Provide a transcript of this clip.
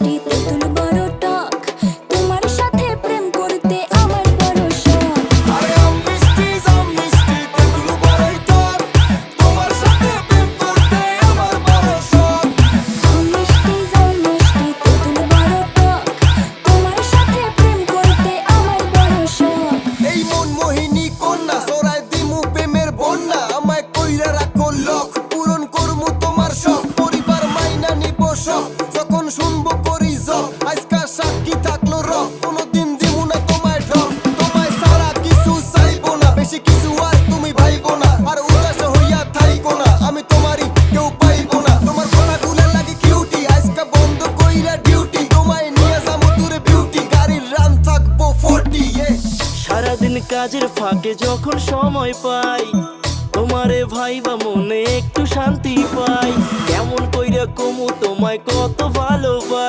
মিষ্টি তেঁতুল বড় টক, তোমার সাথে প্রেম করতে আমার বড় শখ। আরে আম মিষ্টি তেঁতুল বড়ই টক, তোমার সাথে প্রেম করতে আমার বড় শখ। আম মিষ্টি তেঁতুল বড় টক, তোমার সাথে প্রেম করতে আমার বড় শখ। এই মন মোহিনী কন্যা সরাই দিমু প্রেমের বন্যা, আমায় কইরা রাখো লক, পূরণ করমু তোমার শখ। পরিবার মাইনা নিব শখ, যখন শুনবো করি জব, আজকা সাক্ষী থাকলো রক, কোনোদিন দিমু না তোমায় ঢক। তোমায় সারা কিছু চাইবো না, বেশি কিছু আর তুমি ভাইবো না, আর উদাস হইয়া থাইকো না, আমি তোমারই কেউ পাইবো না। তোমার কথাগুলো লাগে কিউটি, আজকা বন্ধ কইরা ডিউটি, তোমায় নিয়ে যাবো দূরে বিউটি, গাড়ির রান থাকবো 40। সারাদিন কাজের ফাঁকে যখন সময় পাই, তোমারে ভাইবা মনে একটু শান্তি পাই। কেমন কইরা কমু তোমায় কত ভালোবাসি।